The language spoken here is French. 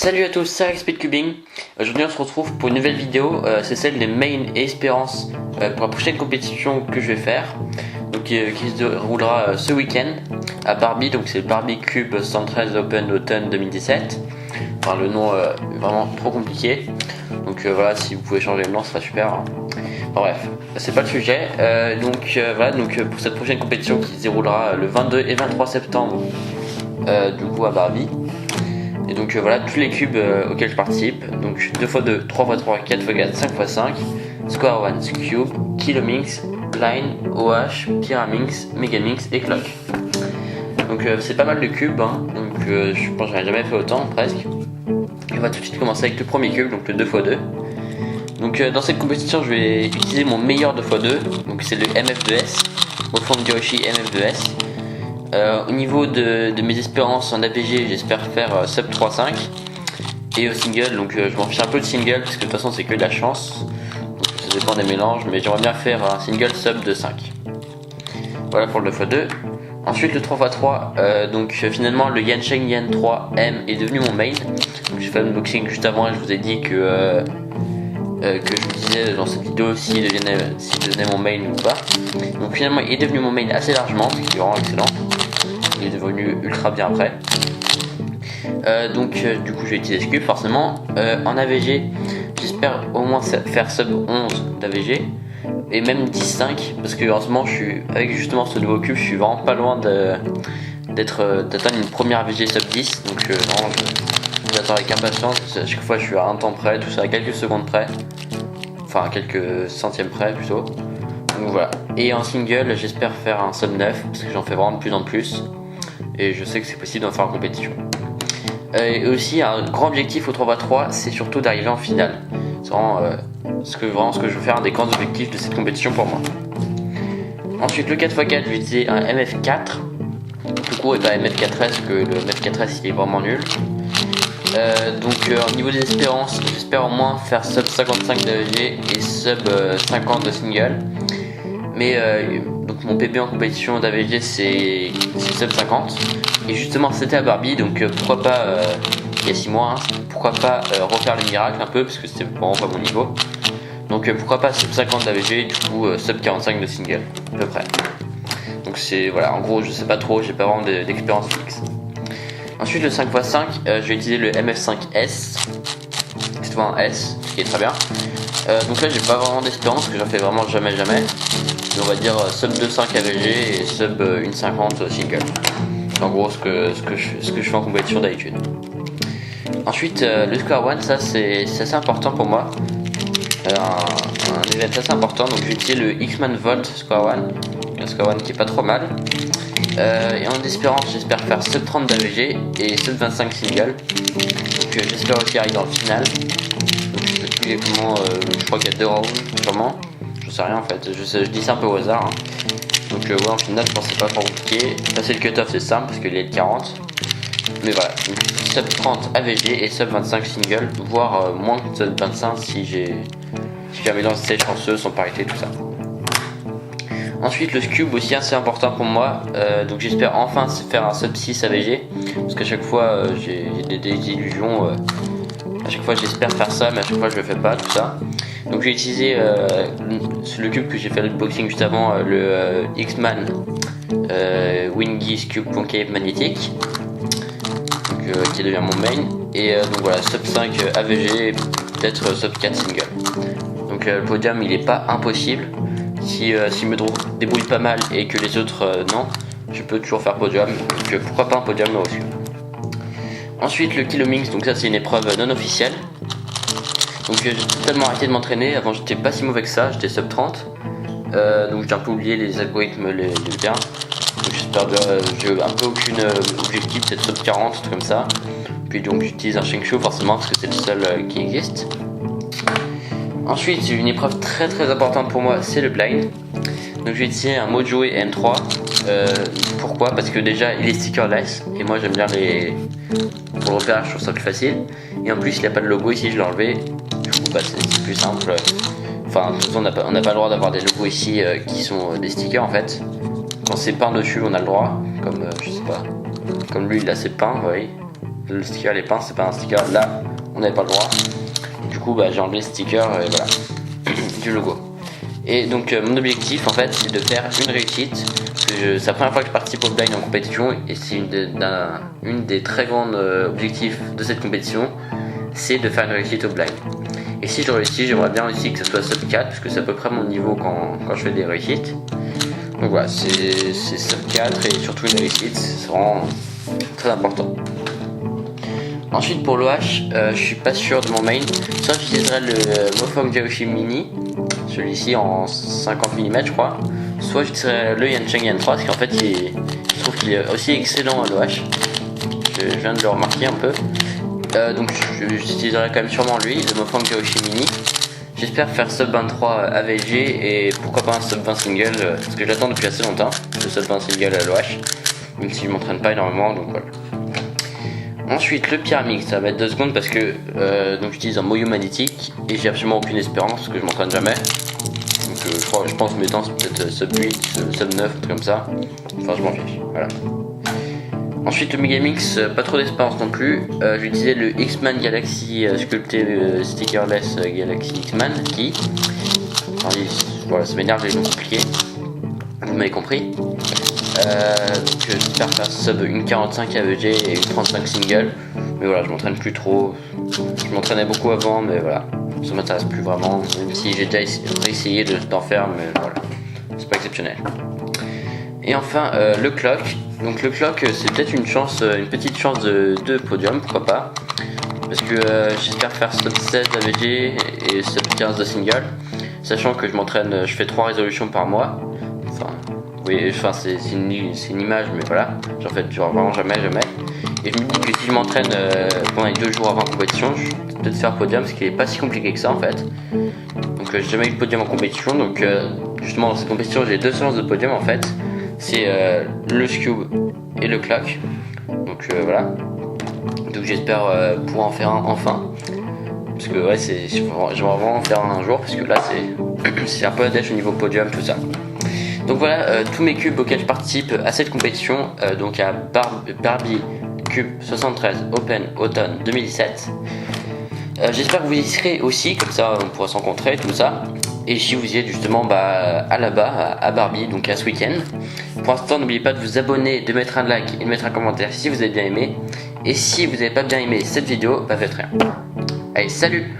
Salut à tous, c'est Speedcubing. Aujourd'hui on se retrouve pour une nouvelle vidéo, c'est celle des main et espérance pour la prochaine compétition que je vais faire, donc qui se déroulera ce week-end à Barbie, donc c'est Barbie Cube 113 Open Autumn 2017. Enfin le nom vraiment trop compliqué, donc voilà, si vous pouvez changer le nom ce sera super, hein. Bon, bref, c'est pas le sujet. Voilà, pour cette prochaine compétition qui se déroulera le 22 et 23 septembre du coup à Barbie. Et donc voilà tous les cubes auxquels je participe, donc 2x2, 3x3, 4x4, 5x5, Square One, Cube, Kilomix, Blind, OH, Pyraminx, Megaminx et Clock. Donc c'est pas mal de cubes, hein. Donc je pense que j'en ai jamais fait autant presque. Et on va tout de suite commencer avec le premier cube, donc le 2x2. Donc dans cette compétition je vais utiliser mon meilleur 2x2, donc c'est le MF2S, Wolfram Hiroshi MF2S. Au niveau de mes espérances en APG, j'espère faire sub 3.5 et au single, donc je m'en fiche un peu de single parce que de toute façon c'est que de la chance, donc ça dépend des mélanges, mais j'aimerais bien faire un single sub de 5. Voilà pour le 2x2. Ensuite le 3x3, donc finalement le Yansheng Yan 3M est devenu mon main. Donc j'ai fait l'unboxing juste avant et je vous ai dit que je vous disais dans cette vidéo s'il devenait mon main ou pas. Donc finalement il est devenu mon main assez largement, ce qui est vraiment excellent. Il est devenu ultra bien après. Du coup je vais utiliser ce cube forcément. En AVG j'espère au moins faire sub 11 d'AVG et même 10.5 parce que en ce moment je suis avec justement ce nouveau cube, je suis vraiment pas loin d'atteindre une première AVG sub 10. Donc vraiment j'attends avec impatience. À chaque fois je suis à un temps près, tout ça à quelques secondes près, enfin à quelques centièmes près plutôt. Donc voilà. Et en single j'espère faire un sub 9 parce que j'en fais vraiment de plus en plus et je sais que c'est possible d'en faire en compétition. Et aussi un grand objectif au 3x3 c'est surtout d'arriver en finale. C'est vraiment, ce que je veux faire, un des grands objectifs de cette compétition pour moi. Ensuite le 4x4 je vais utiliser un MF4 tout court et pas MF4S parce que le MF4S il est vraiment nul. Au niveau des espérances, j'espère au moins faire sub 55 d'AVG et sub 50 de single. Mais donc mon PB en compétition d'AVG c'est sub 50. Et justement c'était à Barbie, donc pourquoi pas, il y a 6 mois, hein, pourquoi pas refaire le miracle un peu, parce que c'était vraiment pas mon niveau. Donc pourquoi pas sub 50 d'AVG, du coup sub 45 de single, à peu près. Donc c'est, voilà, en gros je sais pas trop, j'ai pas vraiment d'expérience fixe. Ensuite le 5x5, je vais utiliser le MF5S, c'est souvent un S, ce qui est très bien. Donc là j'ai pas vraiment d'espérance, parce que j'en fais vraiment jamais. Mais on va dire sub 2.5 AVG et sub 1.50 single. C'est en gros ce que je fais en compétition d'habitude. Ensuite le Square One, ça c'est assez important pour moi. Un event assez important, donc je vais utiliser le X-Man Volt Square One. Un Square One qui est pas trop mal. Et en espérance j'espère faire sub 30 d'AVG et sub 25 single. Donc j'espère aussi arriver dans le final. Donc je sais plus exactement, je crois qu'il y a 2 rounds sûrement. Je sais rien en fait, je dis ça un peu au hasard, hein. Donc ouais, en finale je pense que c'est pas trop compliqué. Passer le cutoff c'est simple parce qu'il est de 40. Mais voilà, donc sub 30 AVG et sub 25 single, voire moins que sub 25 si jamais dans cette chanceux sans parité tout ça. Ensuite le cube aussi assez important pour moi, donc j'espère enfin faire un sub 6 AVG, parce qu'à chaque fois j'ai des illusions, à chaque fois j'espère faire ça mais à chaque fois je le fais pas, tout ça. Donc j'ai utilisé le cube que j'ai fait l'unboxing juste avant, le X-Man Wingy's Cube Concave Magnétique, qui devient mon main. Et donc voilà, sub 5 AVG, peut-être sub 4 single. Donc le podium il est pas impossible. Si je me débrouille pas mal et que les autres non, je peux toujours faire podium. Donc pourquoi pas un podium là aussi. Ensuite le Kilomix, donc ça c'est une épreuve non officielle. Donc j'ai totalement arrêté de m'entraîner, avant j'étais pas si mauvais que ça, j'étais sub 30. Donc j'ai un peu oublié les algorithmes, les biens. Donc j'espère j'ai un peu aucun objectif, peut-être sub 40, un truc comme ça. Puis donc j'utilise un Shengshu forcément parce que c'est le seul qui existe. Ensuite une épreuve très importante pour moi, c'est le blind. Donc je vais utiliser un Mojo et M3. Pourquoi? Parce que déjà il est stickerless et moi j'aime bien pour le repérage, je trouve ça plus facile. Et en plus il n'y a pas de logo ici, je l'ai enlevé. Du coup c'est plus simple. Enfin de toute façon on n'a pas le droit d'avoir des logos ici qui sont des stickers en fait. Quand c'est peint dessus on a le droit. Comme je sais pas. Comme lui il a ses peints, vous voyez. le sticker les pinces, c'est pas un sticker, là on n'avait pas le droit. Du coup j'ai enlevé le sticker et voilà du logo. Et donc mon objectif en fait c'est de faire une réussite. C'est la première fois que je participe au blind en compétition et c'est une des très grands objectifs de cette compétition, c'est de faire une réussite au blind. Et si je réussis, j'aimerais bien aussi que ce soit sub 4 parce que c'est à peu près mon niveau quand je fais des réussites. Donc voilà, c'est sub 4 et surtout une réussite, c'est vraiment très important. Ensuite pour l'OH, je suis pas sûr de mon main. Soit j'utiliserai le Mofong Jiaoshi Mini, celui-ci en 50 mm je crois. Soit j'utiliserai le Yancheng Yan 3 parce qu'en fait je trouve qu'il est aussi excellent à l'OH. Je viens de le remarquer un peu. Donc j'utiliserai quand même sûrement lui, le Mofong Jiaoshi Mini. J'espère faire sub 23 AVG et pourquoi pas un sub 20 single parce que j'attends depuis assez longtemps le sub 20 single à l'OH, même si je m'entraîne pas énormément donc voilà. Ensuite le Pyramix, ça va être 2 secondes parce que donc j'utilise un Moyo magnétique et j'ai absolument aucune espérance parce que je m'entraîne jamais. Donc je pense que mes temps c'est peut-être sub 8, sub 9, un truc comme ça. Enfin je m'en fiche, voilà. Ensuite le Megamix, pas trop d'espérance non plus. J'ai utilisé le X-Man Galaxy sculpté stickerless Galaxy X-Man qui... Enfin, voilà, ça m'énerve les noms compliqués. Vous m'avez compris. Donc j'espère faire sub une 45 AVG et une 35 single. Mais voilà, je m'entraîne plus trop. Je m'entraînais beaucoup avant, mais voilà. Ça m'intéresse plus vraiment. Même si j'ai déjà essayé d'en faire, mais voilà. C'est pas exceptionnel. Et enfin le clock. Donc le clock c'est peut-être une petite chance de podium, pourquoi pas. Parce que j'espère faire sub 16 AVG et sub 15 de single. Sachant que je m'entraîne, je fais 3 résolutions par mois. Oui, enfin c'est une image, mais voilà, j'en fais vraiment jamais. Et je me dis que si je m'entraîne pendant les 2 jours avant la compétition, je vais peut-être faire podium, parce qu'il n'est pas si compliqué que ça en fait. Donc j'ai jamais eu de podium en compétition, donc justement dans cette compétition j'ai 2 séances de podium en fait. C'est le Scube et le clock. Donc voilà. Donc j'espère pouvoir en faire un enfin. Parce que ouais, j'aimerais vraiment en faire un jour, parce que là c'est un peu à dèche au niveau podium, tout ça. Donc voilà tous mes cubes auxquels je participe à cette compétition, donc à Barbie Cube 73 Open Automne 2017. J'espère que vous y serez aussi, comme ça on pourra se rencontrer, tout ça. Et si vous y êtes justement là-bas, à Barbie, donc à ce week-end. Pour l'instant, n'oubliez pas de vous abonner, de mettre un like et de mettre un commentaire si vous avez bien aimé. Et si vous n'avez pas bien aimé cette vidéo, faites rien. Allez, salut!